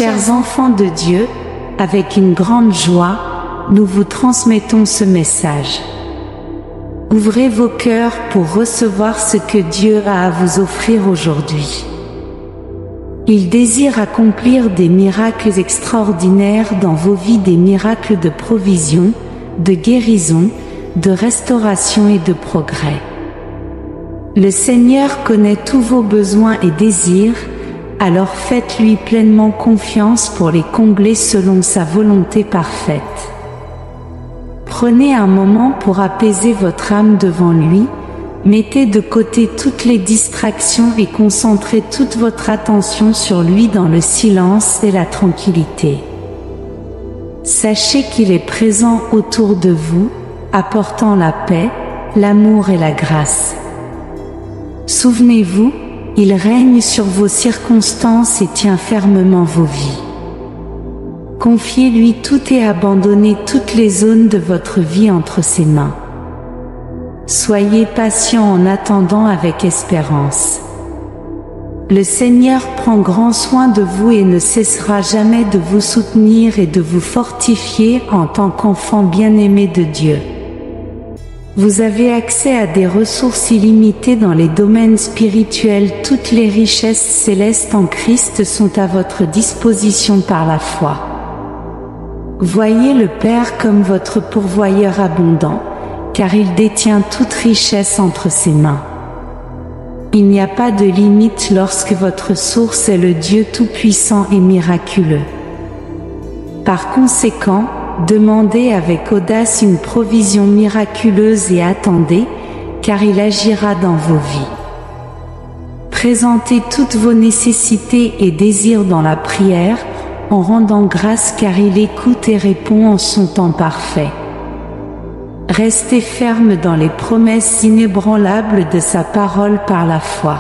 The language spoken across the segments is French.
Chers enfants de Dieu, avec une grande joie, nous vous transmettons ce message. Ouvrez vos cœurs pour recevoir ce que Dieu a à vous offrir aujourd'hui. Il désire accomplir des miracles extraordinaires dans vos vies, des miracles de provision, de guérison, de restauration et de progrès. Le Seigneur connaît tous vos besoins et désirs, alors faites-lui pleinement confiance pour les combler selon sa volonté parfaite. Prenez un moment pour apaiser votre âme devant lui, mettez de côté toutes les distractions et concentrez toute votre attention sur lui dans le silence et la tranquillité. Sachez qu'il est présent autour de vous, apportant la paix, l'amour et la grâce. Souvenez-vous, il règne sur vos circonstances et tient fermement vos vies. Confiez-lui tout et abandonnez toutes les zones de votre vie entre ses mains. Soyez patient en attendant avec espérance. Le Seigneur prend grand soin de vous et ne cessera jamais de vous soutenir et de vous fortifier en tant qu'enfant bien-aimé de Dieu. Vous avez accès à des ressources illimitées dans les domaines spirituels. Toutes les richesses célestes en Christ sont à votre disposition par la foi. Voyez le Père comme votre pourvoyeur abondant, car il détient toute richesse entre ses mains. Il n'y a pas de limite lorsque votre source est le Dieu tout-puissant et miraculeux. Par conséquent, demandez avec audace une provision miraculeuse et attendez, car il agira dans vos vies. Présentez toutes vos nécessités et désirs dans la prière, en rendant grâce car il écoute et répond en son temps parfait. Restez ferme dans les promesses inébranlables de sa parole par la foi.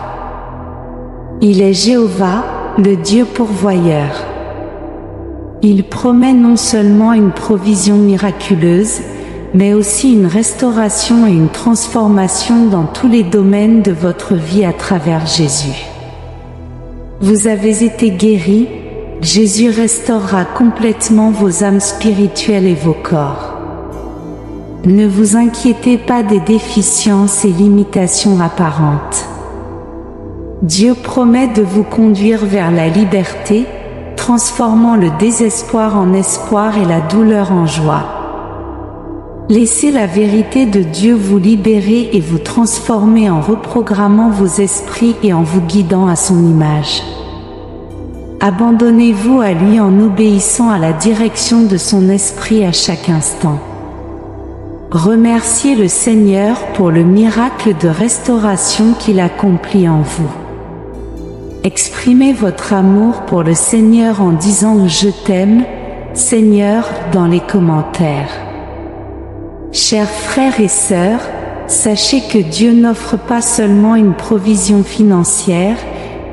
Il est Jéhovah, le Dieu pourvoyeur. Il promet non seulement une provision miraculeuse, mais aussi une restauration et une transformation dans tous les domaines de votre vie à travers Jésus. Vous avez été guéris, Jésus restaurera complètement vos âmes spirituelles et vos corps. Ne vous inquiétez pas des déficiences et limitations apparentes. Dieu promet de vous conduire vers la liberté, transformant le désespoir en espoir et la douleur en joie. Laissez la vérité de Dieu vous libérer et vous transformer en reprogrammant vos esprits et en vous guidant à son image. Abandonnez-vous à lui en obéissant à la direction de son esprit à chaque instant. Remerciez le Seigneur pour le miracle de restauration qu'il accomplit en vous. Exprimez votre amour pour le Seigneur en disant « Je t'aime, Seigneur » dans les commentaires. Chers frères et sœurs, sachez que Dieu n'offre pas seulement une provision financière,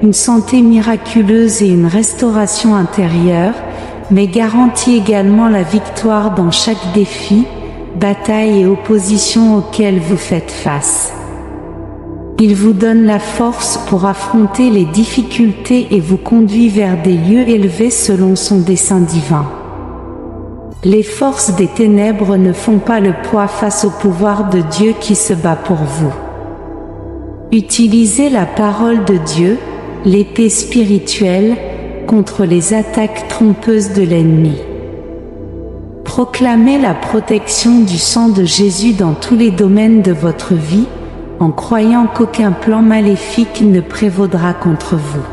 une santé miraculeuse et une restauration intérieure, mais garantit également la victoire dans chaque défi, bataille et opposition auxquelles vous faites face. Il vous donne la force pour affronter les difficultés et vous conduit vers des lieux élevés selon son dessein divin. Les forces des ténèbres ne font pas le poids face au pouvoir de Dieu qui se bat pour vous. Utilisez la parole de Dieu, l'épée spirituelle, contre les attaques trompeuses de l'ennemi. Proclamez la protection du sang de Jésus dans tous les domaines de votre vie, en croyant qu'aucun plan maléfique ne prévaudra contre vous.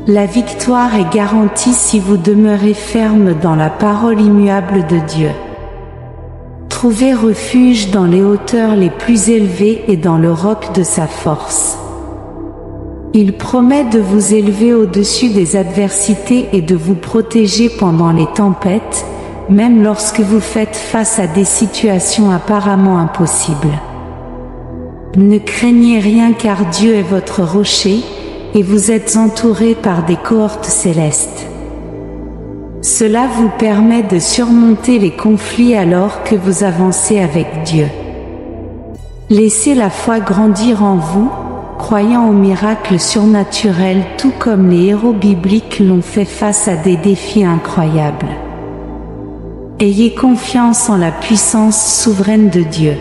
La victoire est garantie si vous demeurez ferme dans la parole immuable de Dieu. Trouvez refuge dans les hauteurs les plus élevées et dans le roc de sa force. Il promet de vous élever au-dessus des adversités et de vous protéger pendant les tempêtes, même lorsque vous faites face à des situations apparemment impossibles. Ne craignez rien car Dieu est votre rocher, et vous êtes entouré par des cohortes célestes. Cela vous permet de surmonter les conflits alors que vous avancez avec Dieu. Laissez la foi grandir en vous, croyant aux miracles surnaturels tout comme les héros bibliques l'ont fait face à des défis incroyables. Ayez confiance en la puissance souveraine de Dieu.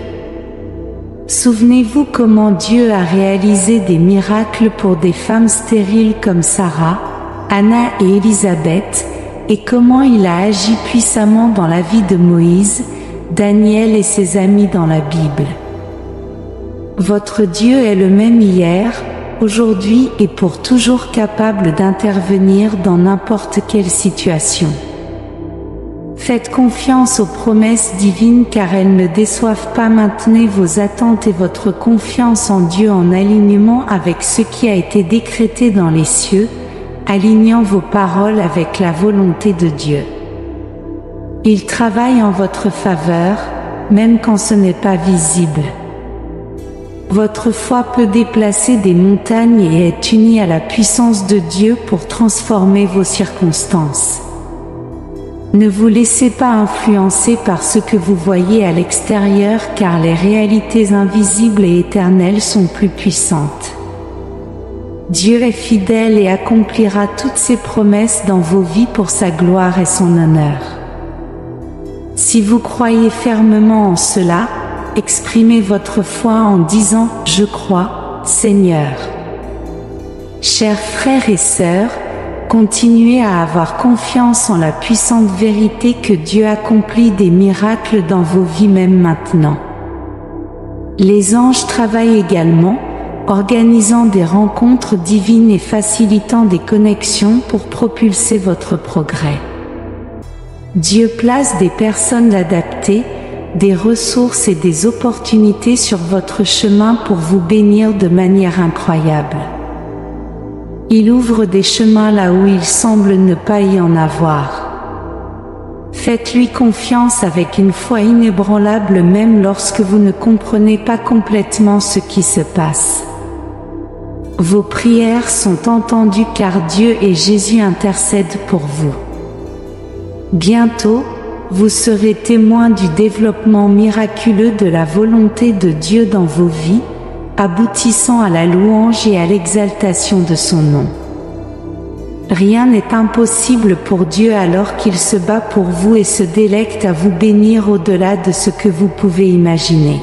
Souvenez-vous comment Dieu a réalisé des miracles pour des femmes stériles comme Sarah, Anna et Élisabeth, et comment il a agi puissamment dans la vie de Moïse, Daniel et ses amis dans la Bible. Votre Dieu est le même hier, aujourd'hui et pour toujours capable d'intervenir dans n'importe quelle situation. Faites confiance aux promesses divines car elles ne déçoivent pas. Maintenez vos attentes et votre confiance en Dieu en alignement avec ce qui a été décrété dans les cieux, alignant vos paroles avec la volonté de Dieu. Il travaille en votre faveur, même quand ce n'est pas visible. Votre foi peut déplacer des montagnes et est unie à la puissance de Dieu pour transformer vos circonstances. Ne vous laissez pas influencer par ce que vous voyez à l'extérieur car les réalités invisibles et éternelles sont plus puissantes. Dieu est fidèle et accomplira toutes ses promesses dans vos vies pour sa gloire et son honneur. Si vous croyez fermement en cela, exprimez votre foi en disant « Je crois, Seigneur ». Chers frères et sœurs, continuez à avoir confiance en la puissante vérité que Dieu accomplit des miracles dans vos vies même maintenant. Les anges travaillent également, organisant des rencontres divines et facilitant des connexions pour propulser votre progrès. Dieu place des personnes adaptées, des ressources et des opportunités sur votre chemin pour vous bénir de manière incroyable. Il ouvre des chemins là où il semble ne pas y en avoir. Faites-lui confiance avec une foi inébranlable même lorsque vous ne comprenez pas complètement ce qui se passe. Vos prières sont entendues car Dieu et Jésus intercèdent pour vous. Bientôt, vous serez témoin du développement miraculeux de la volonté de Dieu dans vos vies, aboutissant à la louange et à l'exaltation de son nom. Rien n'est impossible pour Dieu alors qu'il se bat pour vous et se délecte à vous bénir au-delà de ce que vous pouvez imaginer.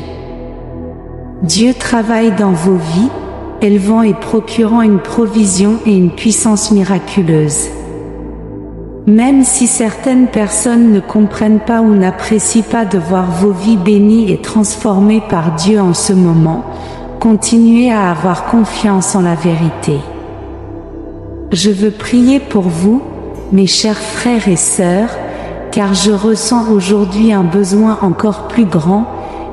Dieu travaille dans vos vies, élevant et procurant une provision et une puissance miraculeuse. Même si certaines personnes ne comprennent pas ou n'apprécient pas de voir vos vies bénies et transformées par Dieu en ce moment, continuez à avoir confiance en la vérité. Je veux prier pour vous, mes chers frères et sœurs, car je ressens aujourd'hui un besoin encore plus grand,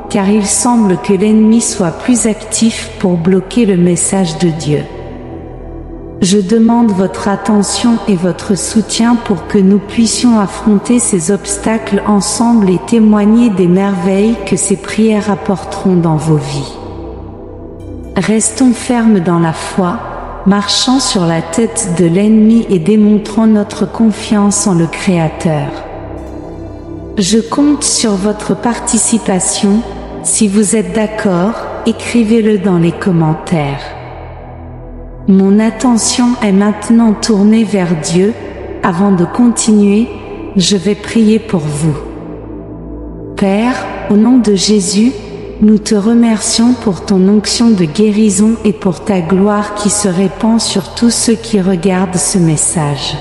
car il semble que l'ennemi soit plus actif pour bloquer le message de Dieu. Je demande votre attention et votre soutien pour que nous puissions affronter ces obstacles ensemble et témoigner des merveilles que ces prières apporteront dans vos vies. Restons fermes dans la foi, marchant sur la tête de l'ennemi et démontrant notre confiance en le Créateur. Je compte sur votre participation. Si vous êtes d'accord, écrivez-le dans les commentaires. Mon attention est maintenant tournée vers Dieu. Avant de continuer, je vais prier pour vous. Père, au nom de Jésus, nous te remercions pour ton onction de guérison et pour ta gloire qui se répand sur tous ceux qui regardent ce message.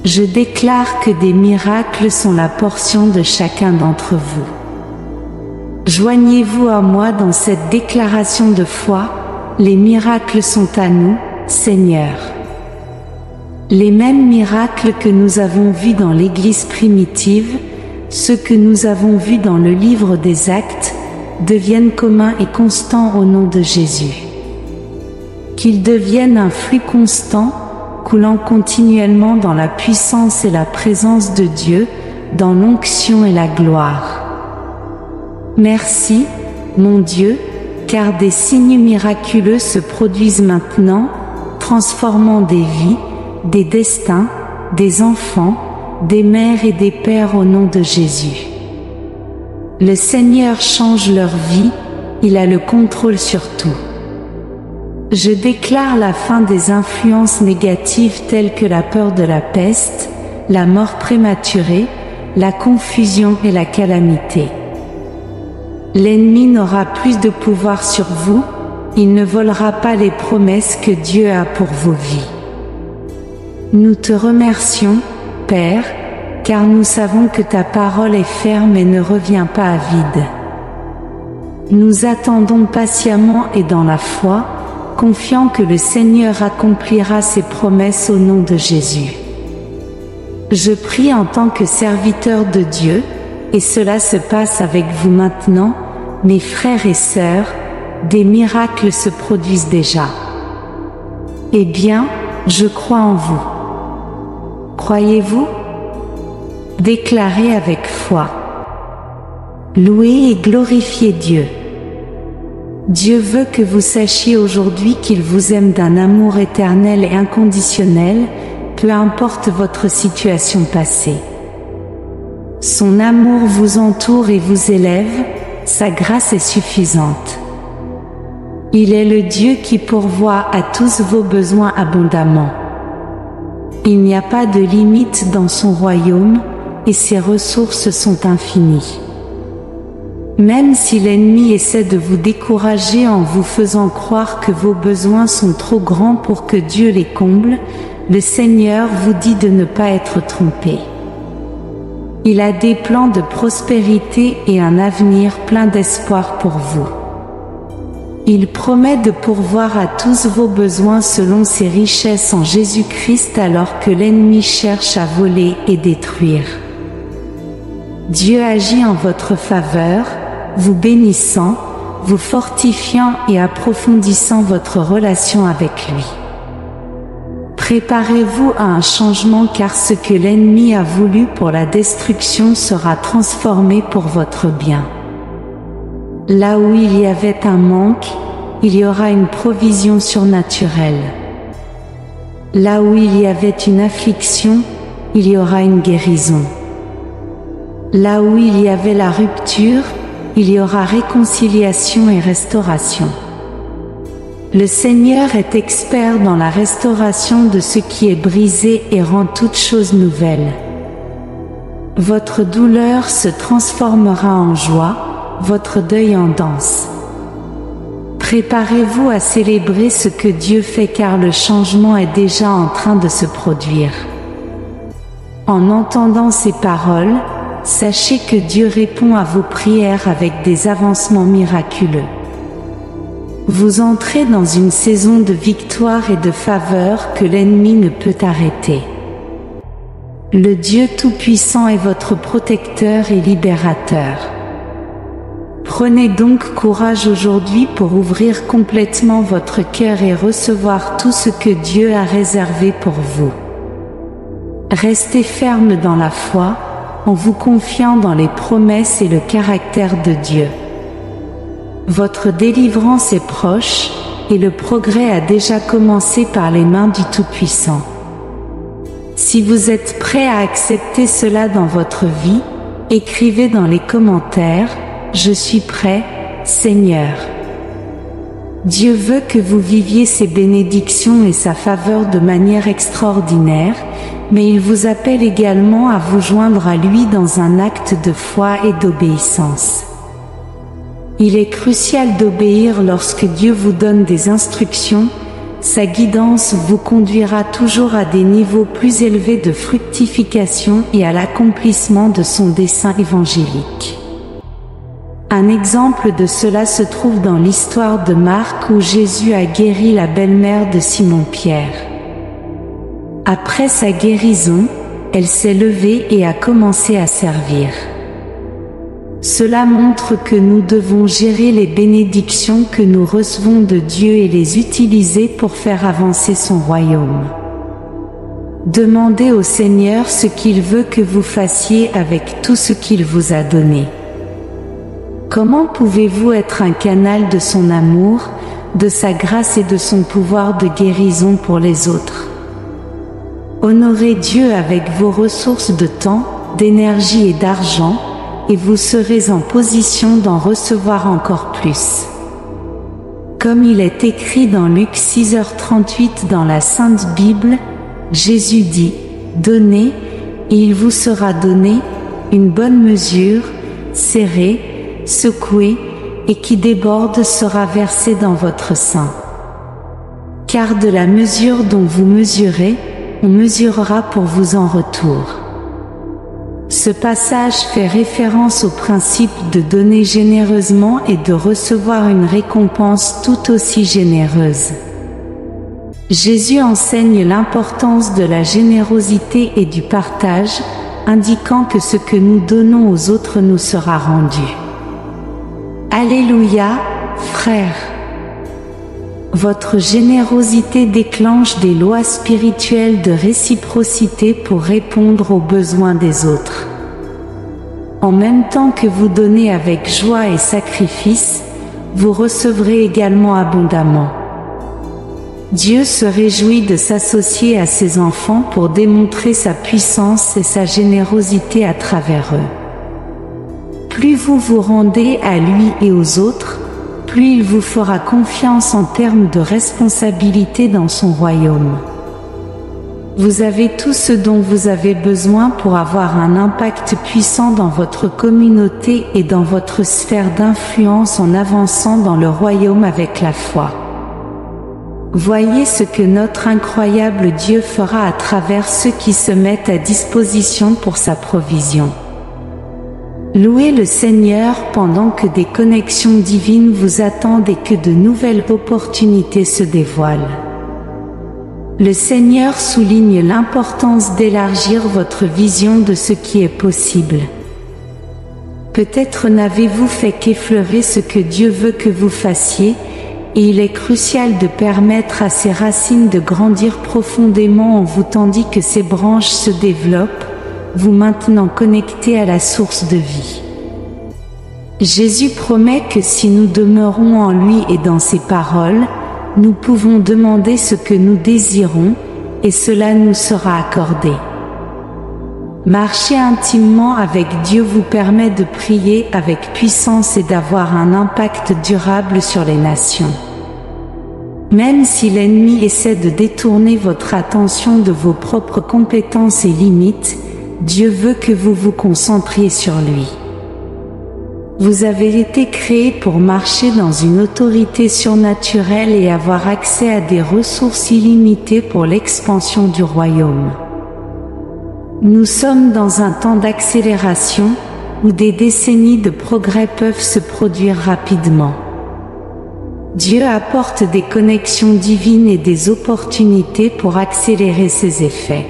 Je déclare que des miracles sont la portion de chacun d'entre vous. Joignez-vous à moi dans cette déclaration de foi. Les miracles sont à nous, Seigneur. Les mêmes miracles que nous avons vus dans l'Église primitive, ceux que nous avons vus dans le livre des Actes, deviennent communs et constants au nom de Jésus. Qu'ils deviennent un flux constant, coulant continuellement dans la puissance et la présence de Dieu, dans l'onction et la gloire. Merci, mon Dieu, car des signes miraculeux se produisent maintenant, transformant des vies, des destins, des enfants, des mères et des pères au nom de Jésus. Le Seigneur change leur vie, il a le contrôle sur tout. Je déclare la fin des influences négatives telles que la peur de la peste, la mort prématurée, la confusion et la calamité. L'ennemi n'aura plus de pouvoir sur vous, il ne volera pas les promesses que Dieu a pour vos vies. Nous te remercions, Père, car nous savons que ta parole est ferme et ne revient pas à vide. Nous attendons patiemment et dans la foi, confiants que le Seigneur accomplira ses promesses au nom de Jésus. Je prie en tant que serviteur de Dieu, et cela se passe avec vous maintenant, mes frères et sœurs, des miracles se produisent déjà. Eh bien, je crois en vous. Croyez-vous? Déclarez avec foi. Louez et glorifiez Dieu. Dieu veut que vous sachiez aujourd'hui qu'il vous aime d'un amour éternel et inconditionnel, peu importe votre situation passée. Son amour vous entoure et vous élève, sa grâce est suffisante. Il est le Dieu qui pourvoit à tous vos besoins abondamment. Il n'y a pas de limite dans son royaume, et ses ressources sont infinies. Même si l'ennemi essaie de vous décourager en vous faisant croire que vos besoins sont trop grands pour que Dieu les comble, le Seigneur vous dit de ne pas être trompé. Il a des plans de prospérité et un avenir plein d'espoir pour vous. Il promet de pourvoir à tous vos besoins selon ses richesses en Jésus-Christ alors que l'ennemi cherche à voler et détruire. Dieu agit en votre faveur, vous bénissant, vous fortifiant et approfondissant votre relation avec lui. Préparez-vous à un changement car ce que l'ennemi a voulu pour la destruction sera transformé pour votre bien. Là où il y avait un manque, il y aura une provision surnaturelle. Là où il y avait une affliction, il y aura une guérison. Là où il y avait la rupture, il y aura réconciliation et restauration. Le Seigneur est expert dans la restauration de ce qui est brisé et rend toutes choses nouvelles. Votre douleur se transformera en joie, votre deuil en danse. Préparez-vous à célébrer ce que Dieu fait car le changement est déjà en train de se produire. En entendant ces paroles, sachez que Dieu répond à vos prières avec des avancements miraculeux. Vous entrez dans une saison de victoire et de faveur que l'ennemi ne peut arrêter. Le Dieu Tout-Puissant est votre protecteur et libérateur. Prenez donc courage aujourd'hui pour ouvrir complètement votre cœur et recevoir tout ce que Dieu a réservé pour vous. Restez ferme dans la foi, en vous confiant dans les promesses et le caractère de Dieu. Votre délivrance est proche, et le progrès a déjà commencé par les mains du Tout-Puissant. Si vous êtes prêt à accepter cela dans votre vie, écrivez dans les commentaires « Je suis prêt, Seigneur ». Dieu veut que vous viviez ses bénédictions et sa faveur de manière extraordinaire, mais il vous appelle également à vous joindre à lui dans un acte de foi et d'obéissance. Il est crucial d'obéir lorsque Dieu vous donne des instructions. Sa guidance vous conduira toujours à des niveaux plus élevés de fructification et à l'accomplissement de son dessein évangélique. Un exemple de cela se trouve dans l'histoire de Marc où Jésus a guéri la belle-mère de Simon-Pierre. Après sa guérison, elle s'est levée et a commencé à servir. Cela montre que nous devons gérer les bénédictions que nous recevons de Dieu et les utiliser pour faire avancer son royaume. Demandez au Seigneur ce qu'il veut que vous fassiez avec tout ce qu'il vous a donné. Comment pouvez-vous être un canal de son amour, de sa grâce et de son pouvoir de guérison pour les autres? Honorez Dieu avec vos ressources de temps, d'énergie et d'argent, et vous serez en position d'en recevoir encore plus. Comme il est écrit dans Luc 6h38 dans la Sainte Bible, Jésus dit « Donnez, et il vous sera donné, une bonne mesure, serrée, secouée, et qui déborde sera versée dans votre sein. Car de la mesure dont vous mesurez, on mesurera pour vous en retour. » Ce passage fait référence au principe de donner généreusement et de recevoir une récompense tout aussi généreuse. Jésus enseigne l'importance de la générosité et du partage, indiquant que ce que nous donnons aux autres nous sera rendu. Alléluia, frères! Votre générosité déclenche des lois spirituelles de réciprocité pour répondre aux besoins des autres. En même temps que vous donnez avec joie et sacrifice, vous recevrez également abondamment. Dieu se réjouit de s'associer à ses enfants pour démontrer sa puissance et sa générosité à travers eux. Plus vous vous rendez à lui et aux autres, plus il vous fera confiance en termes de responsabilité dans son royaume. Vous avez tout ce dont vous avez besoin pour avoir un impact puissant dans votre communauté et dans votre sphère d'influence en avançant dans le royaume avec la foi. Voyez ce que notre incroyable Dieu fera à travers ceux qui se mettent à disposition pour sa provision. Louez le Seigneur pendant que des connexions divines vous attendent et que de nouvelles opportunités se dévoilent. Le Seigneur souligne l'importance d'élargir votre vision de ce qui est possible. Peut-être n'avez-vous fait qu'effleurer ce que Dieu veut que vous fassiez, et il est crucial de permettre à ces racines de grandir profondément en vous tandis que ces branches se développent, vous maintenant connectés à la source de vie. Jésus promet que si nous demeurons en lui et dans ses paroles, nous pouvons demander ce que nous désirons, et cela nous sera accordé. Marcher intimement avec Dieu vous permet de prier avec puissance et d'avoir un impact durable sur les nations. Même si l'ennemi essaie de détourner votre attention de vos propres compétences et limites, Dieu veut que vous vous concentriez sur lui. Vous avez été créé pour marcher dans une autorité surnaturelle et avoir accès à des ressources illimitées pour l'expansion du royaume. Nous sommes dans un temps d'accélération, où des décennies de progrès peuvent se produire rapidement. Dieu apporte des connexions divines et des opportunités pour accélérer ces effets.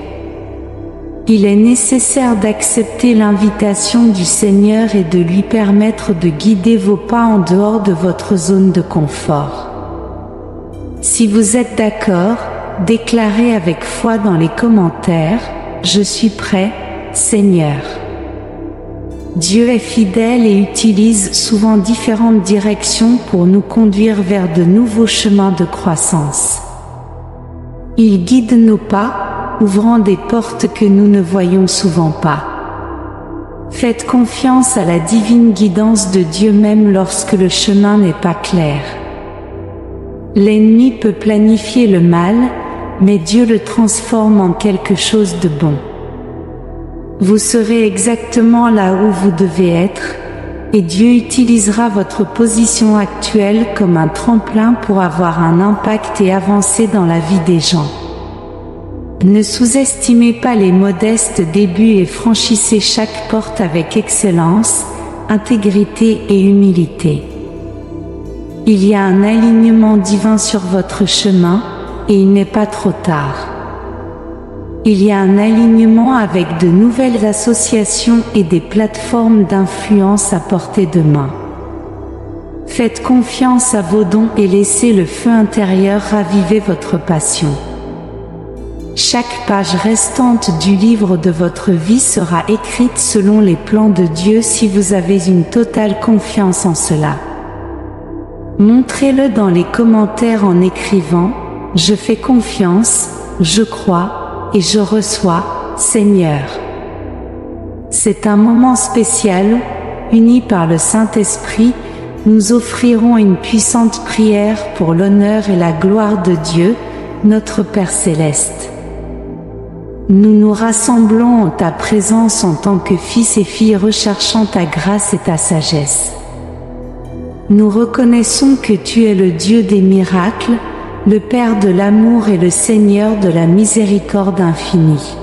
Il est nécessaire d'accepter l'invitation du Seigneur et de lui permettre de guider vos pas en dehors de votre zone de confort. Si vous êtes d'accord, déclarez avec foi dans les commentaires « Je suis prêt, Seigneur ». Dieu est fidèle et utilise souvent différentes directions pour nous conduire vers de nouveaux chemins de croissance. Il guide nos pas, ouvrant des portes que nous ne voyons souvent pas. Faites confiance à la divine guidance de Dieu même lorsque le chemin n'est pas clair. L'ennemi peut planifier le mal, mais Dieu le transforme en quelque chose de bon. Vous serez exactement là où vous devez être, et Dieu utilisera votre position actuelle comme un tremplin pour avoir un impact et avancer dans la vie des gens. Ne sous-estimez pas les modestes débuts et franchissez chaque porte avec excellence, intégrité et humilité. Il y a un alignement divin sur votre chemin, et il n'est pas trop tard. Il y a un alignement avec de nouvelles associations et des plateformes d'influence à portée de main. Faites confiance à vos dons et laissez le feu intérieur raviver votre passion. Chaque page restante du livre de votre vie sera écrite selon les plans de Dieu si vous avez une totale confiance en cela. Montrez-le dans les commentaires en écrivant « Je fais confiance, je crois et je reçois, Seigneur ». C'est un moment spécial, uni par le Saint-Esprit, nous offrirons une puissante prière pour l'honneur et la gloire de Dieu, notre Père céleste. Nous nous rassemblons en ta présence en tant que fils et filles recherchant ta grâce et ta sagesse. Nous reconnaissons que tu es le Dieu des miracles, le Père de l'amour et le Seigneur de la miséricorde infinie.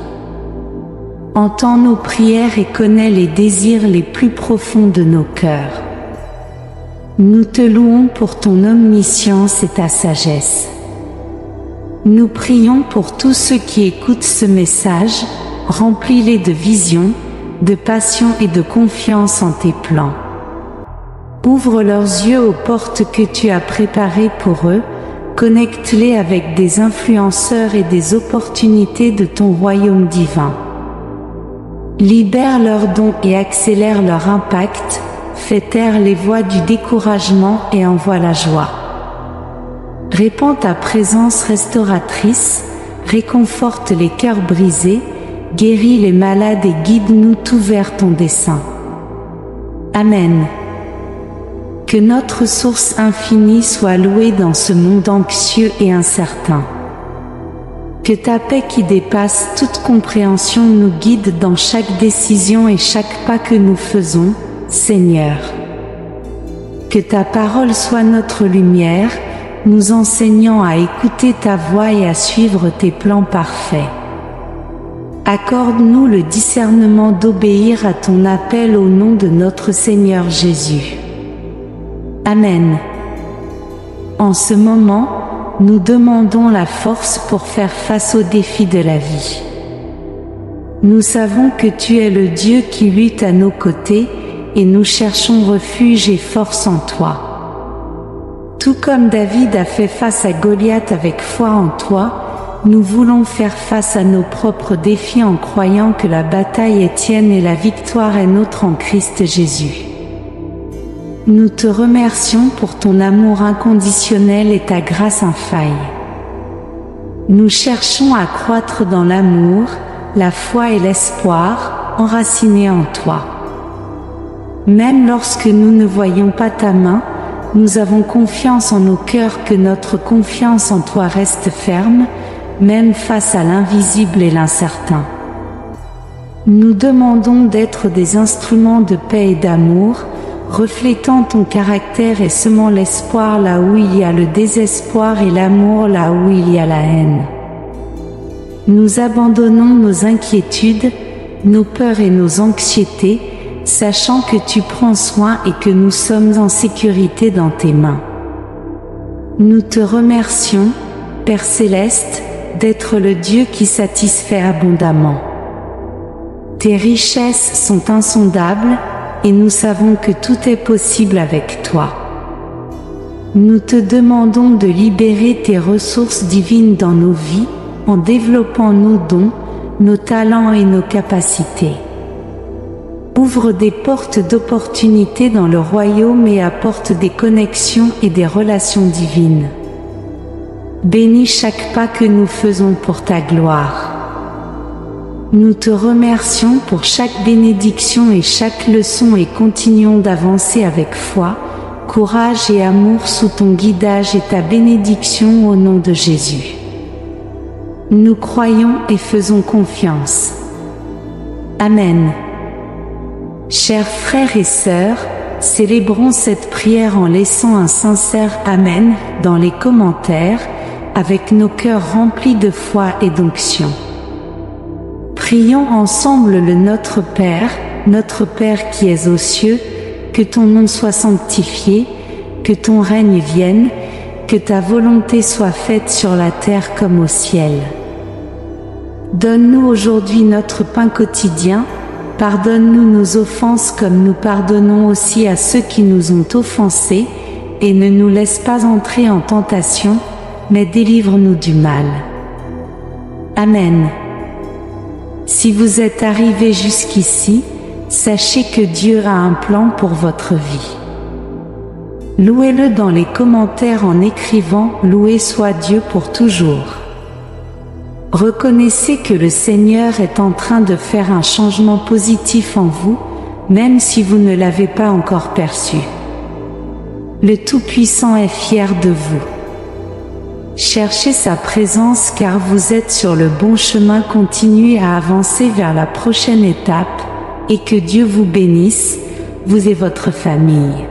Entends nos prières et connais les désirs les plus profonds de nos cœurs. Nous te louons pour ton omniscience et ta sagesse. Nous prions pour tous ceux qui écoutent ce message, remplis-les de vision, de passion et de confiance en tes plans. Ouvre leurs yeux aux portes que tu as préparées pour eux, connecte-les avec des influenceurs et des opportunités de ton royaume divin. Libère leurs dons et accélère leur impact, fais taire les voix du découragement et envoie la joie. Répands ta présence restauratrice, réconforte les cœurs brisés, guéris les malades et guide-nous tout vers ton dessein. Amen. Que notre source infinie soit louée dans ce monde anxieux et incertain. Que ta paix qui dépasse toute compréhension nous guide dans chaque décision et chaque pas que nous faisons, Seigneur. Que ta parole soit notre lumière, nous enseignant à écouter ta voix et à suivre tes plans parfaits. Accorde-nous le discernement d'obéir à ton appel au nom de notre Seigneur Jésus. Amen. En ce moment, nous demandons la force pour faire face aux défis de la vie. Nous savons que tu es le Dieu qui lutte à nos côtés, et nous cherchons refuge et force en toi. Tout comme David a fait face à Goliath avec foi en toi, nous voulons faire face à nos propres défis en croyant que la bataille est tienne et la victoire est nôtre en Christ Jésus. Nous te remercions pour ton amour inconditionnel et ta grâce infaillible. Nous cherchons à croître dans l'amour, la foi et l'espoir, enracinés en toi. Même lorsque nous ne voyons pas ta main, nous avons confiance en nos cœurs que notre confiance en toi reste ferme, même face à l'invisible et l'incertain. Nous demandons d'être des instruments de paix et d'amour, reflétant ton caractère et semant l'espoir là où il y a le désespoir et l'amour là où il y a la haine. Nous abandonnons nos inquiétudes, nos peurs et nos anxiétés, sachant que tu prends soin et que nous sommes en sécurité dans tes mains. Nous te remercions, Père céleste, d'être le Dieu qui satisfait abondamment. Tes richesses sont insondables, et nous savons que tout est possible avec toi. Nous te demandons de libérer tes ressources divines dans nos vies, en développant nos dons, nos talents et nos capacités. Ouvre des portes d'opportunités dans le royaume et apporte des connexions et des relations divines. Bénis chaque pas que nous faisons pour ta gloire. Nous te remercions pour chaque bénédiction et chaque leçon et continuons d'avancer avec foi, courage et amour sous ton guidage et ta bénédiction au nom de Jésus. Nous croyons et faisons confiance. Amen. Chers frères et sœurs, célébrons cette prière en laissant un sincère Amen dans les commentaires, avec nos cœurs remplis de foi et d'onction. Prions ensemble le Notre Père qui es aux cieux, que ton nom soit sanctifié, que ton règne vienne, que ta volonté soit faite sur la terre comme au ciel. Donne-nous aujourd'hui notre pain quotidien, pardonne-nous nos offenses comme nous pardonnons aussi à ceux qui nous ont offensés, et ne nous laisse pas entrer en tentation, mais délivre-nous du mal. Amen. Si vous êtes arrivés jusqu'ici, sachez que Dieu a un plan pour votre vie. Louez-le dans les commentaires en écrivant « Loué soit Dieu pour toujours ». Reconnaissez que le Seigneur est en train de faire un changement positif en vous, même si vous ne l'avez pas encore perçu. Le Tout-Puissant est fier de vous. Cherchez sa présence car vous êtes sur le bon chemin. Continuez à avancer vers la prochaine étape, et que Dieu vous bénisse, vous et votre famille.